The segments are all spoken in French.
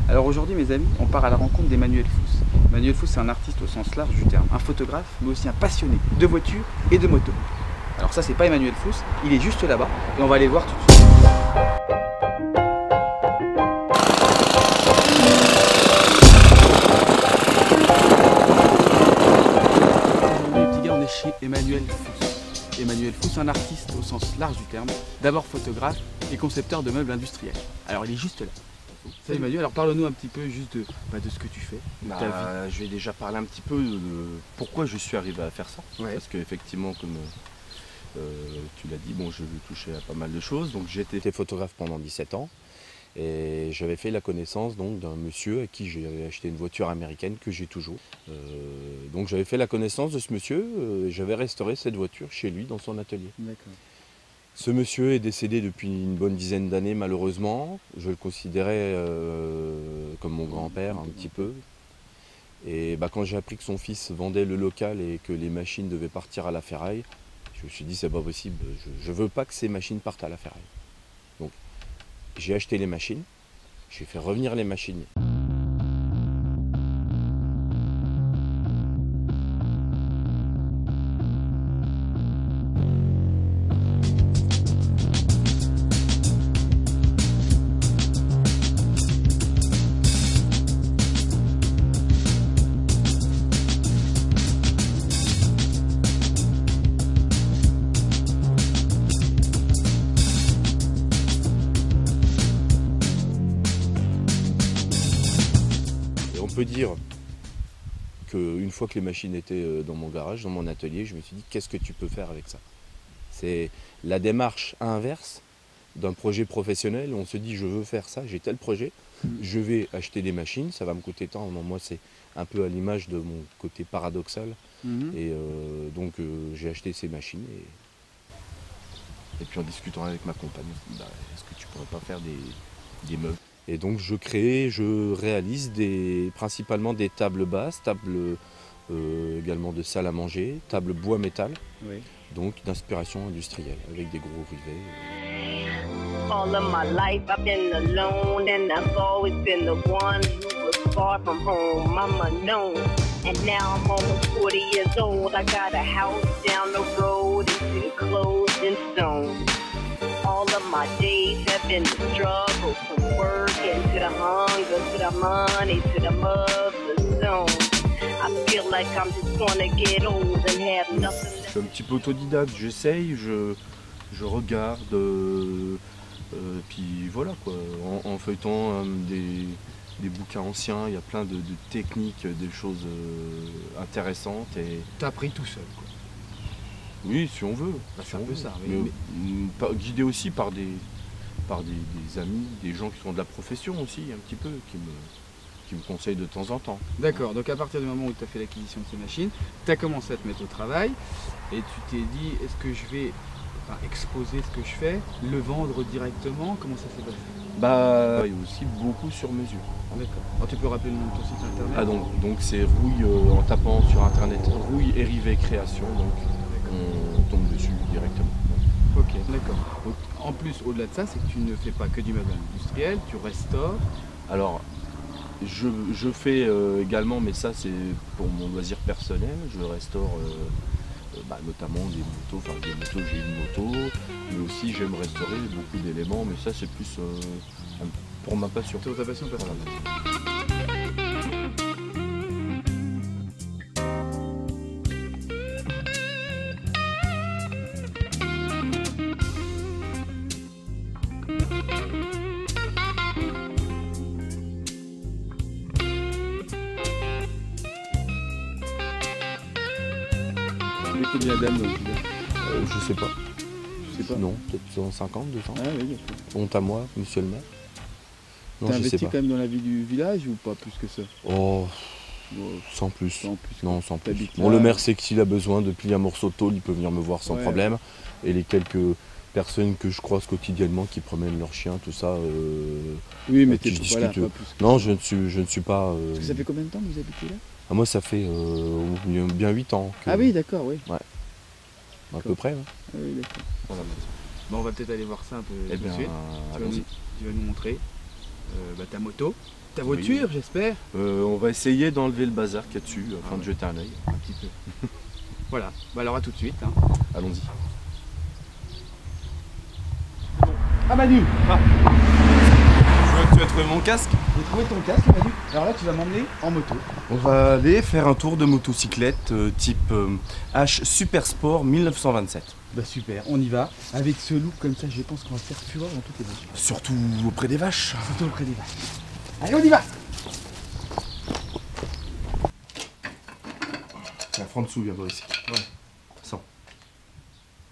Alors aujourd'hui mes amis, on part à la rencontre d'Emmanuel Fous. Emmanuel Fous c'est un artiste au sens large du terme, un photographe mais aussi un passionné de voitures et de motos. Alors ça c'est pas Emmanuel Fous, il est juste là-bas et on va aller voir tout de suite. Aujourd'hui les petits gars, on est chez Emmanuel Fous. Emmanuel Fous, un artiste au sens large du terme, d'abord photographe et concepteur de meubles industriels. Alors il est juste là. Salut Emmanuel, alors parle-nous un petit peu juste de ce que tu fais, de ta vie. Je vais déjà parler un petit peu de pourquoi je suis arrivé à faire ça. Ouais. Parce qu'effectivement, comme tu l'as dit, bon, je touchais à pas mal de choses. Donc j'ai été photographe pendant 17 ans et j'avais fait la connaissance d'un monsieur à qui j'avais acheté une voiture américaine que j'ai toujours. Donc j'avais fait la connaissance de ce monsieur et j'avais restauré cette voiture chez lui dans son atelier. D'accord. Ce monsieur est décédé depuis une bonne dizaine d'années malheureusement. Je le considérais comme mon grand-père un petit peu. Et quand j'ai appris que son fils vendait le local et que les machines devaient partir à la ferraille, je me suis dit c'est pas possible, je veux pas que ces machines partent à la ferraille. Donc j'ai acheté les machines, j'ai fait revenir les machines. On peut dire qu'une fois que les machines étaient dans mon garage, dans mon atelier, je me suis dit qu'est-ce que tu peux faire avec ça? C'est la démarche inverse d'un projet professionnel. On se dit je veux faire ça, j'ai tel projet, je vais acheter des machines, ça va me coûter tant. Non, moi c'est un peu à l'image de mon côté paradoxal. Et donc j'ai acheté ces machines et puis en discutant avec ma compagne, est-ce que tu pourrais pas faire des meubles? Et donc je crée, je réalise principalement des tables basses, tables également de salle à manger, tables bois-métal, Oui. donc d'inspiration industrielle avec des gros rivets. All of my life I've been alone and I've always been the one who was far from home, I'm unknown. And now I'm almost 40 years old, I got a house down the road, it's enclosed in stone. All of my days have been the struggle from work and to the hunger, to the money, to the mud, the zone. I feel like I'm just gonna get old and have nothing. Je suis un petit peu autodidacte, j'essaye, je regarde, puis voilà quoi, en feuilletant des bouquins anciens, il y a plein de techniques, des choses intéressantes. Et T'as appris tout seul quoi. oui, si on veut. C'est un peu ça. Guidé aussi par des amis, des gens qui sont de la profession aussi, un petit peu, qui me conseillent de temps en temps. D'accord, donc à partir du moment où tu as fait l'acquisition de ces machines, tu as commencé à te mettre au travail et tu t'es dit est-ce que je vais exposer ce que je fais, le vendre directement, comment ça s'est passé? Il y a aussi beaucoup sur mesure. D'accord. Alors tu peux rappeler le nom de ton site internet? Ah donc c'est Rouille, en tapant sur internet Rouille et Rivet Création, donc on tombe dessus directement. Ok, d'accord. Donc, en plus, au-delà de ça, c'est que tu ne fais pas que du meuble industriel, tu restaures. Alors je fais également, mais ça c'est pour mon loisir personnel, je restaure notamment des motos, j'ai une moto, mais aussi j'aime restaurer beaucoup d'éléments, mais ça c'est plus pour ma passion. C'est ta passion personnelle. Combien d'âmes Je sais pas. Je sais pas. Non, peut-être 150, 200. Ah oui, d'accord. Honte à moi, monsieur le maire. Non, T'as je sais investi pas. quand même dans la vie du village ou pas plus que ça? Oh, Bon, sans plus. sans plus. Non, sans plus. T'habites Bon, là. le maire sait que s'il a besoin de plier un morceau de tôle, il peut venir me voir sans Ouais. problème. Et les quelques personnes que je croise quotidiennement qui promènent leurs chiens, tout ça. Oui, mais avec qui t'es je discute. voilà, pas plus que Non, ça. je ne suis pas. Parce que ça fait combien de temps que vous habitez là? Ah, moi, ça fait bien 8 ans. Ah oui, d'accord, oui. À peu près. Hein. Ah oui, d'accord. Voilà. Bon, on va peut-être aller voir ça un peu Eh tout de bien, suite. allons-y. Tu vas nous montrer. ta moto, ta voiture, j'espère. On va essayer d'enlever le bazar qu'il y a dessus afin de jeter un œil. Un petit peu. Voilà, bah alors à tout de suite. Hein. Allons-y. Ah Manu, Je vois que tu as trouvé mon casque. j'ai trouvé ton casque Manu. Alors là tu vas m'emmener en moto. On va aller faire un tour de motocyclette type H Super Sport 1927. Bah super, on y va. Avec ce look comme ça, je pense qu'on va faire fureur dans toutes les voitures. Surtout auprès des vaches. Surtout auprès des vaches. Allez, on y va. La France dessous vient ici. Ouais. Sens.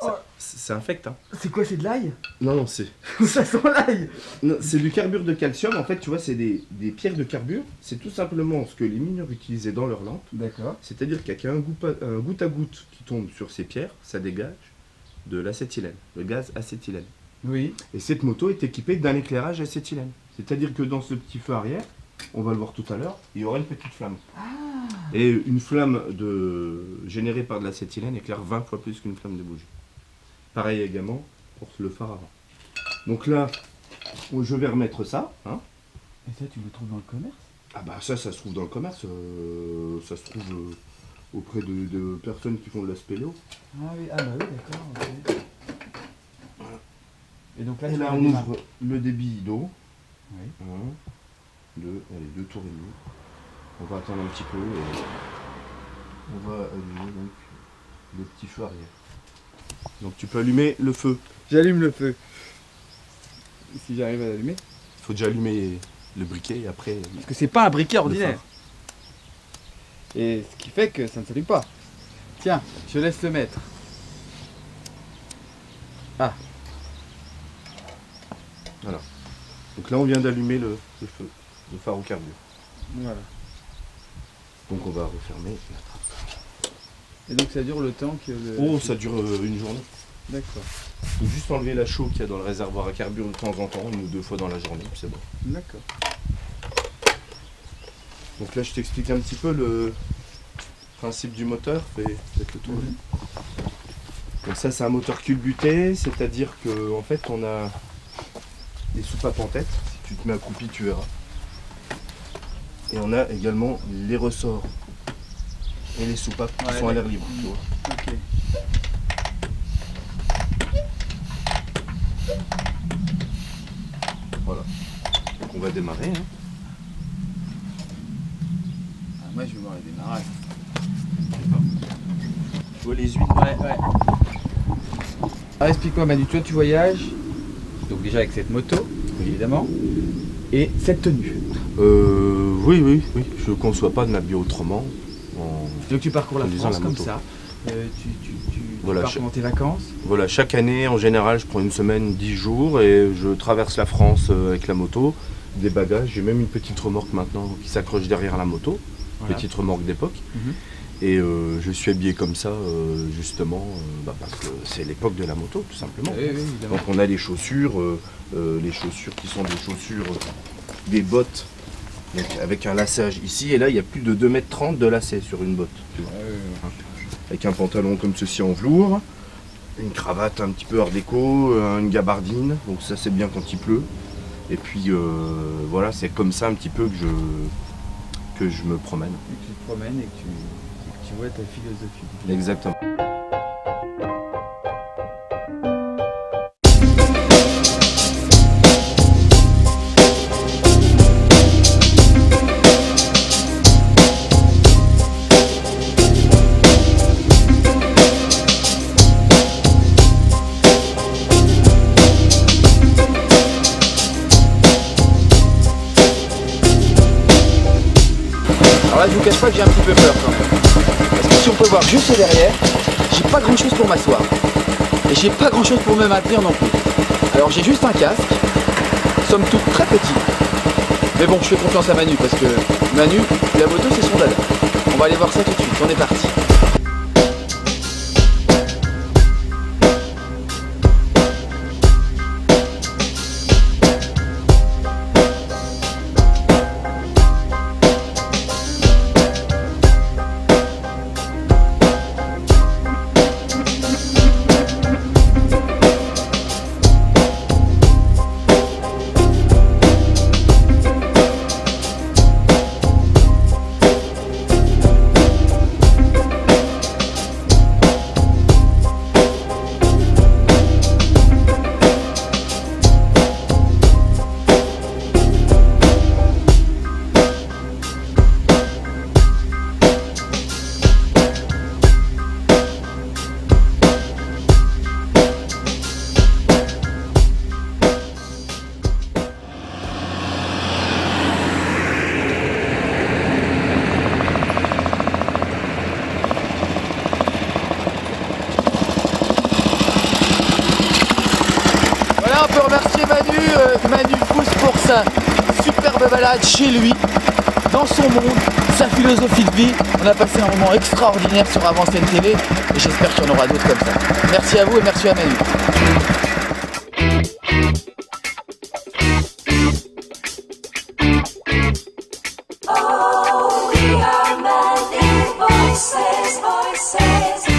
Oh. C'est infect, hein. C'est quoi, c'est de l'ail? Non, non, c'est... Ça sent l'ail. Non, c'est du carbure de calcium. En fait, tu vois, c'est des pierres de carbure. C'est tout simplement ce que les mineurs utilisaient dans leurs lampes. D'accord. C'est-à-dire qu'il y a un goutte à goutte qui tombe sur ces pierres, ça dégage de l'acétylène, le gaz acétylène. Oui. Et cette moto est équipée d'un éclairage acétylène. C'est-à-dire que dans ce petit feu arrière, on va le voir tout à l'heure, il y aura une petite flamme. Ah. Et une flamme générée par de l'acétylène éclaire 20 fois plus qu'une flamme de bougie. Pareil également pour le phare avant. Donc là, je vais remettre ça. Hein. Et ça, tu le trouves dans le commerce? Ah bah ça se trouve dans le commerce. Ça se trouve auprès de personnes qui font de la spéléo. Ah oui, ah bah oui, d'accord. Okay. Et donc là, Et là, on ouvre le débit d'eau. Oui. 1, 2, allez, 2 tours et demi. On va attendre un petit peu et on va allumer donc le petit feu arrière. Donc tu peux allumer le feu. J'allume le feu. Si j'arrive à l'allumer. Il faut déjà allumer le briquet et après... Parce que c'est pas un briquet ordinaire. Et ce qui fait que ça ne s'allume pas. Tiens, je laisse le mettre. Ah. Voilà. Donc là on vient d'allumer le feu, le phare au carbure. Voilà. Donc on va refermer la trappe. Et donc ça dure le temps que le... Oh, ça dure une journée. D'accord. Il faut juste enlever la chaux qu'il y a dans le réservoir à carbure de temps en temps, 1 ou 2 fois dans la journée, puis c'est bon. D'accord. Donc là je t'explique un petit peu le principe du moteur, fais le tour. Donc ça c'est un moteur culbuté, c'est-à-dire que en fait on a des soupapes en tête, si tu te mets accroupi tu verras. Et on a également les ressorts et les soupapes qui sont à l'air libre, tu vois. Ok. Voilà. Donc on va démarrer. Hein. Ah, moi je vais voir le démarrage. Tu vois les huiles? Ouais. Alors explique-moi Manu, toi tu voyages, donc déjà avec cette moto, évidemment, et cette tenue. Oui. Je ne conçois pas de m'habiller autrement. Donc tu parcours la conduisant France la comme moto. ça. Voilà, tu pars pendant tes vacances. Voilà, chaque année, en général, je prends une semaine, 10 jours et je traverse la France avec la moto, des bagages. J'ai même une petite remorque maintenant qui s'accroche derrière la moto, Voilà. petite remorque d'époque. Mhm. Et je suis habillé comme ça, justement, parce que c'est l'époque de la moto, tout simplement. Oui, évidemment. Donc on a les chaussures qui sont des chaussures, des bottes, donc avec un laçage ici, et là il y a plus de 2,30 m de lacet sur une botte. Tu vois. Avec un pantalon comme ceci en velours, une cravate un petit peu art déco, une gabardine, donc ça c'est bien quand il pleut. Et puis voilà, c'est comme ça un petit peu que je me promène. Et que tu te promènes et que tu vois ta philosophie. Exactement. Alors là je vous cache pas que j'ai un petit peu peur quand même. Parce que si on peut voir juste derrière, j'ai pas grand chose pour m'asseoir. Et j'ai pas grand chose pour me maintenir non plus. Alors j'ai juste un casque, somme toute très petit. Mais bon, je fais confiance à Manu parce que Manu, la moto c'est son dada. On va aller voir ça tout de suite, on est parti. Manu Fous pour sa superbe balade chez lui, dans son monde, sa philosophie de vie. On a passé un moment extraordinaire sur Avant-Scène TV et j'espère qu'il y en aura d'autres comme ça. Merci à vous et merci à Manu. Oh, we are many voices, voices.